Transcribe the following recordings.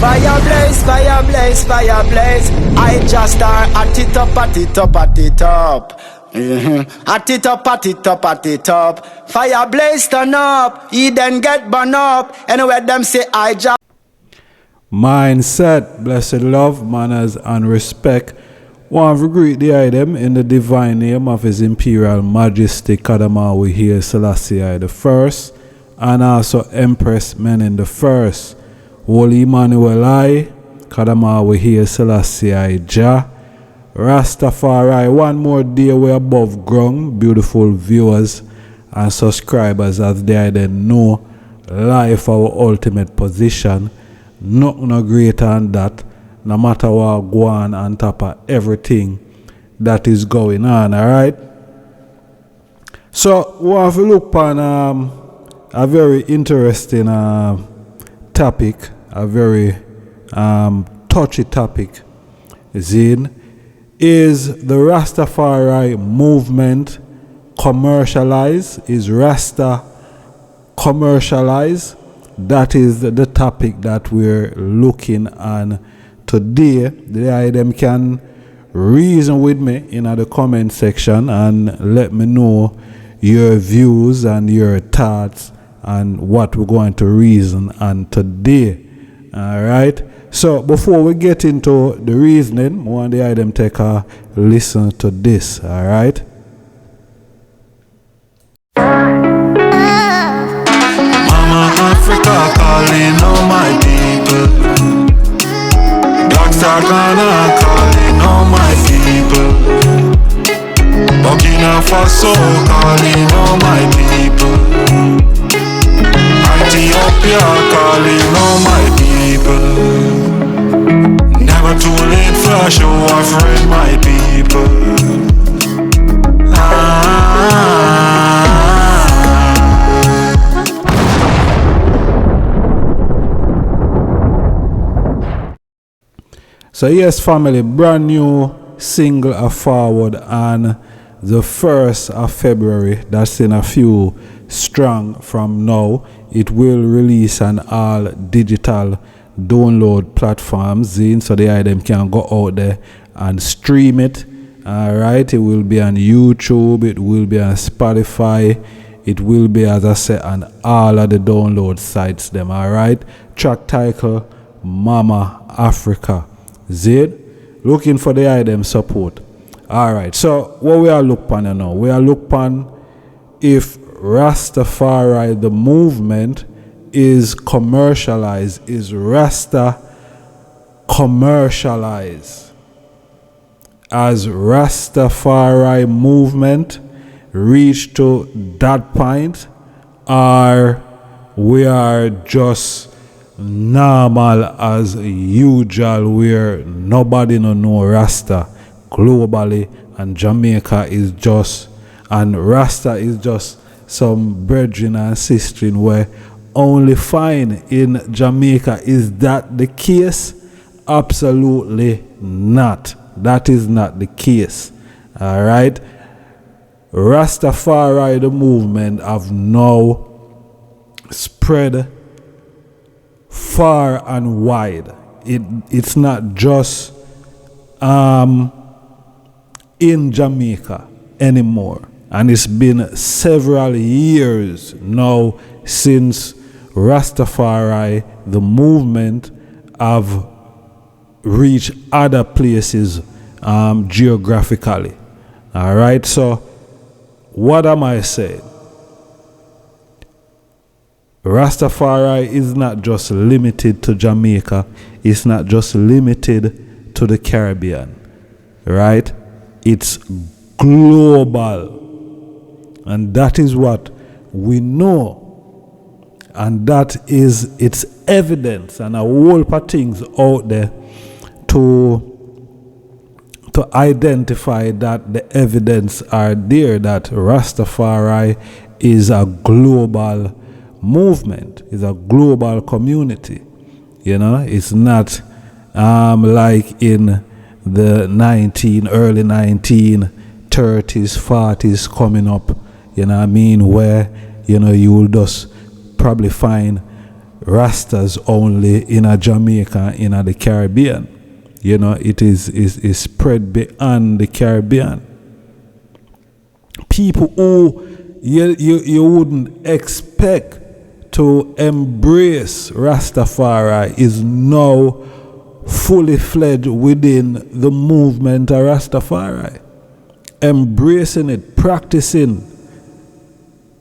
Fire blaze, fire blaze, fire blaze. Ijahstars, at it up, at it up, at it up. At it up, at it up, at it up. Fire blaze, turn up. He then get burn up. Anyway, them say Ijah. Mindset, blessed love, manners, and respect. Want to greet the item in the divine name of His Imperial Majesty Kadamawi here Selassie I the First, and also Empress Menen the First. Holy Emmanuel I, Kadamawi here Selassie I Jah. Rastafari, one more day we above ground, beautiful viewers and subscribers, as they then know life our ultimate position. Nothing no greater than that, no matter what go on top of everything that is going on, alright? So we have to look on a very interesting topic, a very touchy topic. Is the Rastafari movement commercialized? Is Rasta commercialized? That is the topic that we're looking on today. Them can reason with me in the comment section and let me know your views and your thoughts and what we're going to reason on today. Alright, so before we get into the reasoning, I want the item take a listen to this. Alright, Mama Africa calling all my people. Black Star Ghana calling all my people. Burkina Faso calling all my people. Ethiopia calling all my people. Never too late for show offering my people. so yes family, brand new single are forward on the 1st of February. That's in a few strong from now. It will release on all digital download platforms, so the item can go out there and stream it. Alright, it will be on YouTube, it will be on Spotify, it will be, as I said, on all of the download sites them. Alright, track title Mama Africa. Looking for the item support. Alright, so what we are looking at now, we are looking if Rastafari the movement is commercialized. Is Rasta commercialized? As Rastafari movement reach to that point, or we are just normal as usual where nobody no know Rasta globally, and Jamaica is just, and Rasta is just some brethren and sisters where only find in Jamaica. Is that the case? Absolutely not. That is not the case. Alright, Rastafari the movement have now spread far and wide. It's not just in Jamaica anymore. And it's been several years now since Rastafari, the movement, have reached other places geographically. Alright, so what am I saying? Rastafari is not just limited to Jamaica. It's not just limited to the Caribbean. Right? It's global. And that is what we know. And that is its evidence, and a whole heap of things out there to identify that the evidence are there that Rastafari is a global movement, is a global community. You know, it's not like in the early 1930s, 40s coming up, you know what I mean, where, you know, you will just probably find Rastas only in a Jamaica, in the Caribbean. You know, it is spread beyond the Caribbean. People who you wouldn't expect to embrace Rastafari is now fully fledged within the movement of Rastafari, embracing it, practicing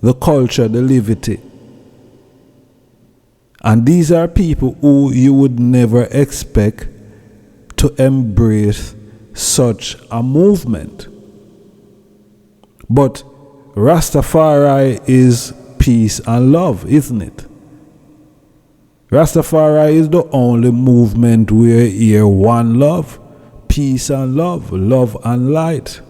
the culture, the liberty. And these are people who you would never expect to embrace such a movement. But Rastafari is peace and love, isn't it? Rastafari is the only movement where here one love, peace and love, love and light.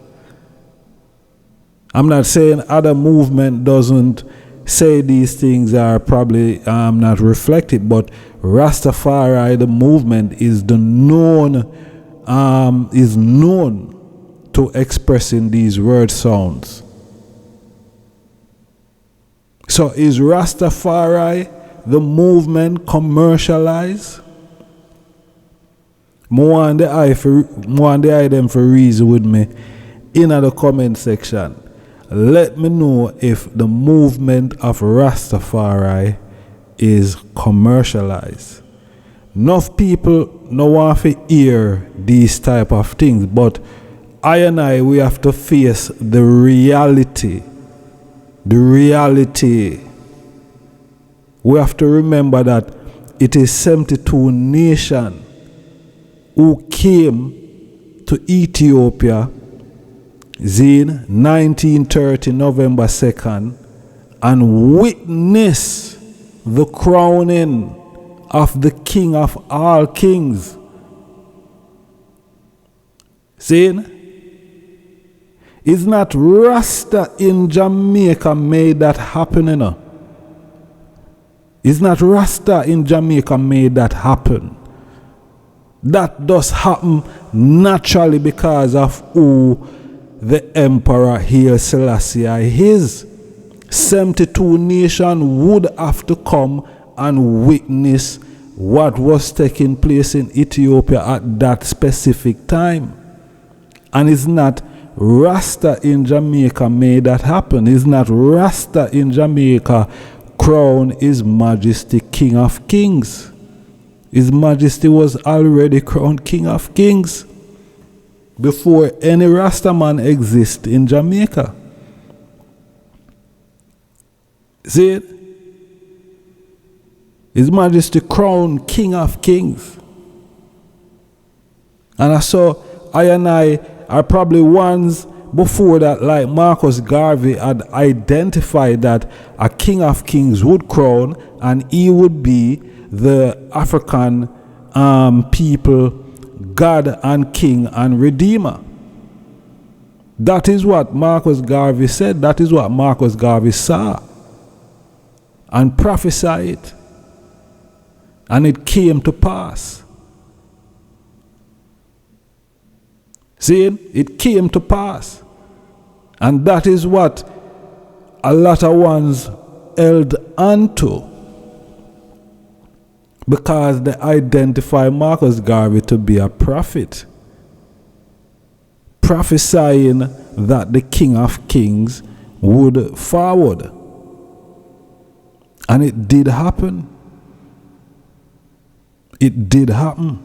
I'm not saying other movement doesn't say these things are probably not reflected, but Rastafari, the movement, is known to expressing these word sounds. So is Rastafari, the movement, commercialized? More on the eye them for reason with me in the comment section. Let me know if the movement of Rastafari is commercialized. Enough people no want to hear these type of things, but we have to face the reality. The reality. We have to remember that it is 72 nations who came to Ethiopia in 1930, November 2nd, and witness the crowning of the King of all kings. See? It's not Rasta in Jamaica made that happen, you know. It's not Rasta in Jamaica made that happen. That does happen naturally because of who the Emperor Haile Selassie is. 72 nations would have to come and witness what was taking place in Ethiopia at that specific time. And it's not Rasta in Jamaica made that happen. It's not Rasta in Jamaica crown His Majesty King of Kings. His Majesty was already crowned King of Kings before any Rasta man exists in Jamaica. See it? His Majesty crowned King of Kings. And I saw I are probably ones before that, like Marcus Garvey had identified that a King of Kings would crown and he would be the African people, God and King and Redeemer. That is what Marcus Garvey said. That is what Marcus Garvey saw and prophesied. And it came to pass. See, it came to pass. And that is what a lot of ones held onto, because they identify Marcus Garvey to be a prophet, prophesying that the King of Kings would forward. And it did happen. It did happen.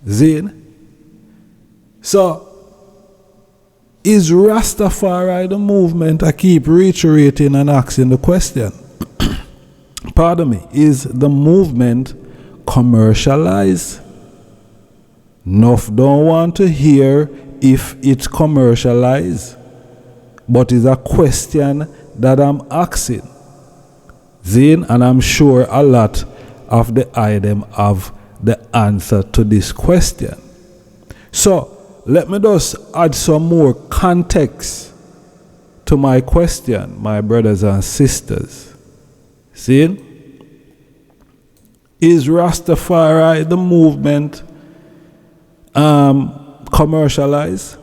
Zane. So, is Rastafari the movement? I keep reiterating and asking the question. Pardon me. Is the movement commercialized? Enough don't want to hear if it's commercialized, but it's a question that I'm asking. Zane, and I'm sure a lot of the item have the answer to this question. So, let me just add some more context to my question, my brothers and sisters. See? Is Rastafari the movement commercialized?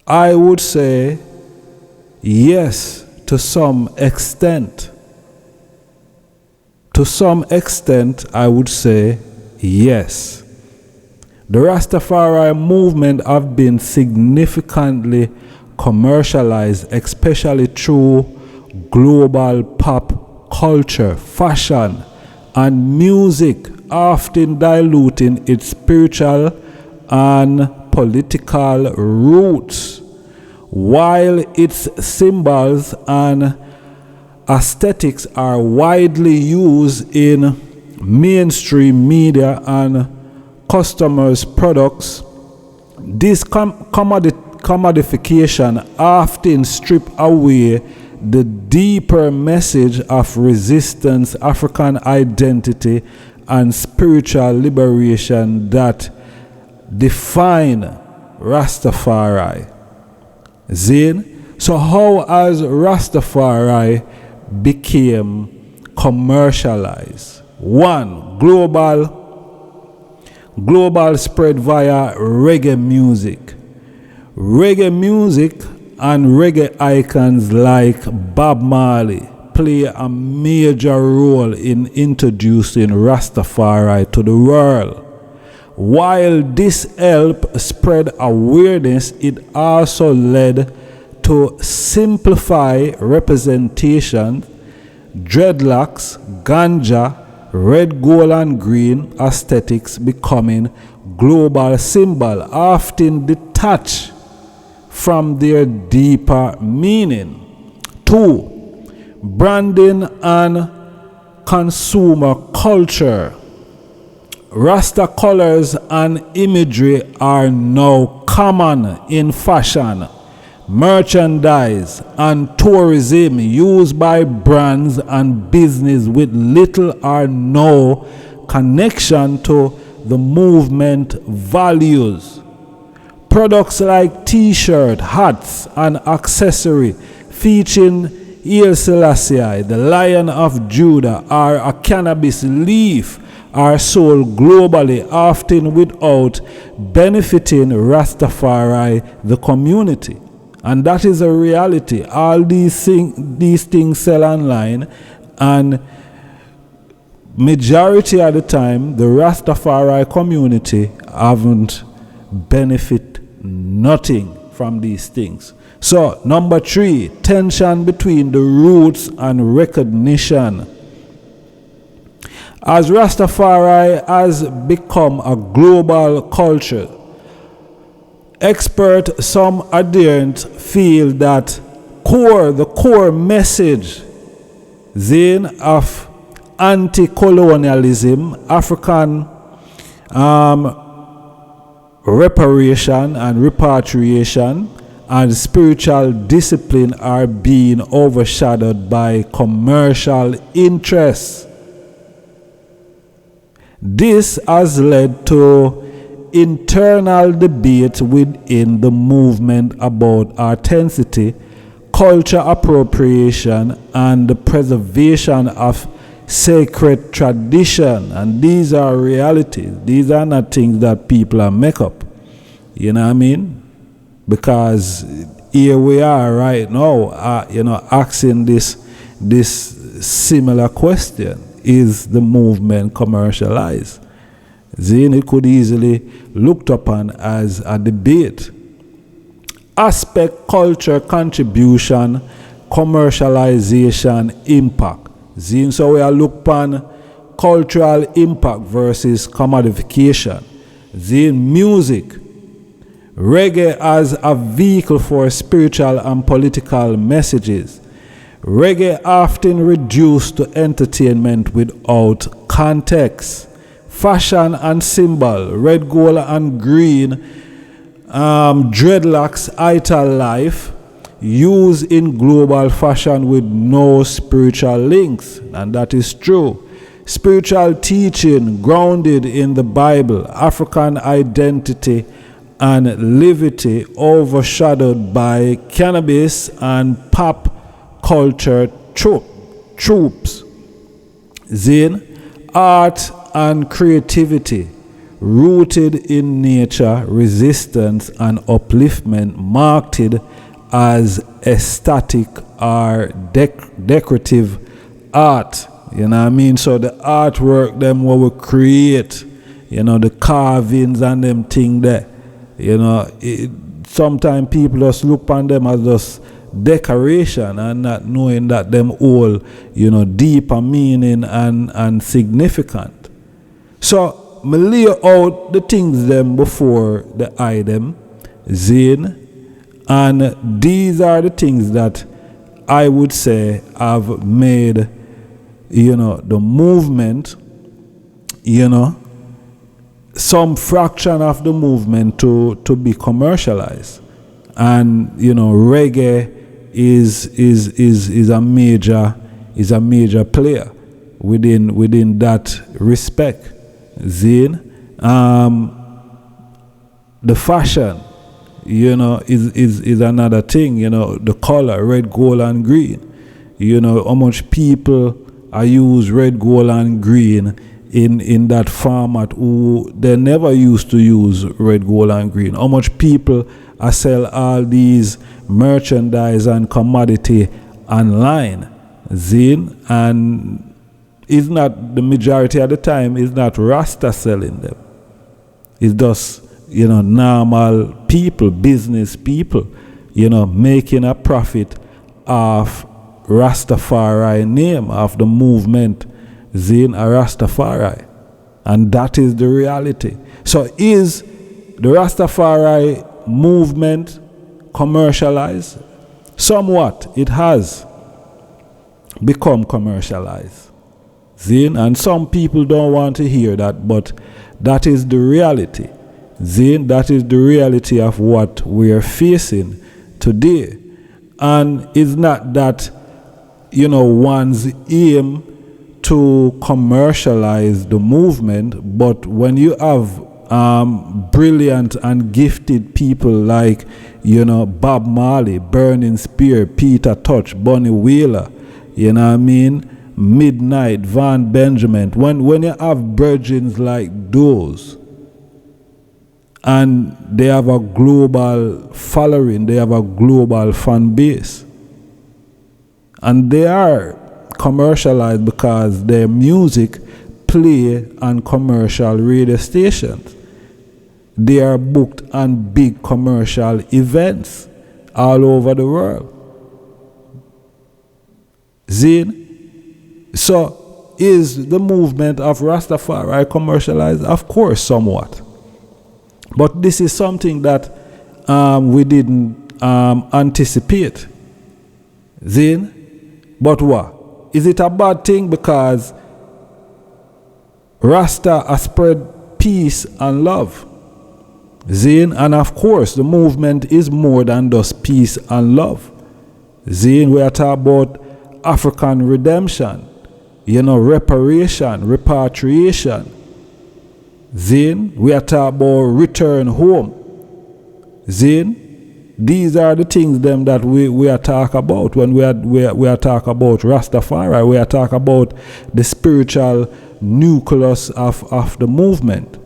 I would say yes, to some extent. To some extent, I would say yes. The Rastafari movement have been significantly commercialized, especially through global pop culture, fashion, and music, often diluting its spiritual and political roots, while its symbols and aesthetics are widely used in mainstream media and customers' products. This commodification often strip away the deeper message of resistance, African identity, and spiritual liberation that define Rastafari. Zin? So how has Rastafari became commercialized? One, global spread via reggae music. Reggae music and reggae icons like Bob Marley play a major role in introducing Rastafari to the world. While this helped spread awareness, it also led to simplify representation, dreadlocks, ganja, red, gold, and green aesthetics becoming global symbol, often detached from their deeper meaning. 2. Branding and consumer culture. Rasta colors and imagery are now common in fashion, merchandise, and tourism used by brands and business with little or no connection to the movement values. Products like t-shirt, hats, and accessory featuring Haile Selassie, the Lion of Judah, or a cannabis leaf are sold globally, often without benefiting Rastafari, the community. And that is a reality. All these things sell online, and majority of the time, the Rastafari community haven't benefit nothing from these things. So, number 3, tension between the roots and recognition. As Rastafari has become a global culture, experts, some adherents feel that the core message of anti-colonialism, African reparation and repatriation, and spiritual discipline are being overshadowed by commercial interests. This has led to internal debate within the movement about authenticity, culture appropriation, and the preservation of sacred tradition. And these are realities. These are not things that people make up. You know what I mean? Because here we are right now, asking this similar question: is the movement commercialized? Then it could easily looked upon as a debate. Aspect, culture, contribution, commercialization, impact. Then so we are look upon cultural impact versus commodification. Then music. Reggae as a vehicle for spiritual and political messages. Reggae often reduced to entertainment without context. Fashion and symbol, red, gold, and green, dreadlocks, ital life, used in global fashion with no spiritual links, and that is true. Spiritual teaching grounded in the Bible, African identity and liberty overshadowed by cannabis and pop culture tropes. Then art and creativity rooted in nature, resistance, and upliftment, marketed as aesthetic or decorative art. You know what I mean? So the artwork them what we create, you know, the carvings and them thing there, you know, sometimes people just look on them as just decoration and not knowing that them all, you know, deeper meaning and significant. So me lay out the things them before the eye them, Zine, and these are the things that I would say have made, you know, the movement, you know, some fraction of the movement to be commercialized. And, you know, reggae is a major player within that respect. Zine, the fashion, you know, is another thing. You know, the color, red, gold, and green. You know, how much people I use red, gold, and green in that format who they never used to use red, gold, and green. How much people I sell all these merchandise and commodity online, Zine, and it's not the majority of the time. It's not Rasta selling them. It's just, you know, normal people, business people, you know, making a profit of Rastafari name, of the movement, Zine a Rastafari. And that is the reality. So is the Rastafari movement commercialized? Somewhat. It has become commercialized. Zine, and some people don't want to hear that, but that is the reality. Zine, that is the reality of what we are facing today. And it's not that, you know, one's aim to commercialize the movement, but when you have brilliant and gifted people like, you know, Bob Marley, Burning Spear, Peter Touch, Bunny Wheeler, you know what I mean, Midnight, Van Benjamin, when you have virgins like those, and they have a global following, they have a global fan base, and they are commercialized because their music play on commercial radio stations. They are booked on big commercial events all over the world. Zine. So is the movement of Rastafari commercialized? Of course, somewhat. But this is something that we didn't anticipate. Zine. But what? Is it a bad thing because Rasta has spread peace and love? Zine, and of course the movement is more than just peace and love. Zine, we are talking about African redemption, you know, reparation, repatriation. Zine, we are talking about return home. Zine, these are the things them that we are talking about when we are talking about Rastafari. We are talking about the spiritual nucleus of the movement.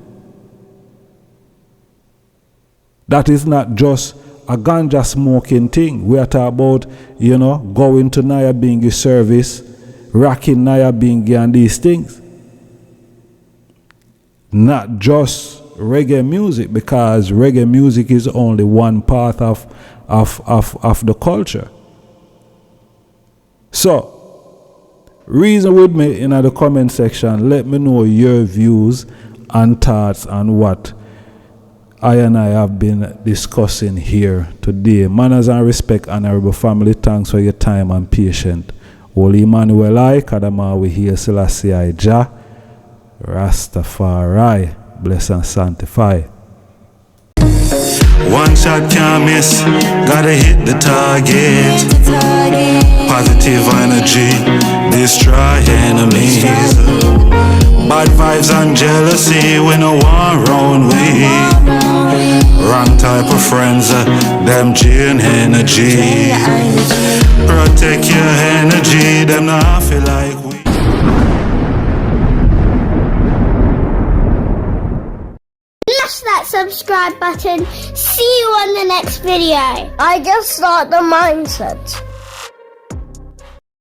That is not just a ganja smoking thing. We are talking about, you know, going to Nyabingi service, rocking Nyabingi and these things. Not just reggae music, because reggae music is only one part of the culture. So, reason with me in the comment section. Let me know your views and thoughts on what I and I have been discussing here today. Manners and respect, honorable family. Thanks for your time and patience. Holy Emmanuel I, Kadama we hear Selassie Ijah, Rastafari, bless and sanctify. One shot can't miss, gotta hit the target. Positive energy, destroy enemies. Bad vibes and jealousy, we no want round we. Wrong type of friends, them drain energy. Protect your energy, them not feel like we. Smash that subscribe button. See you on the next video. I just start the mindset.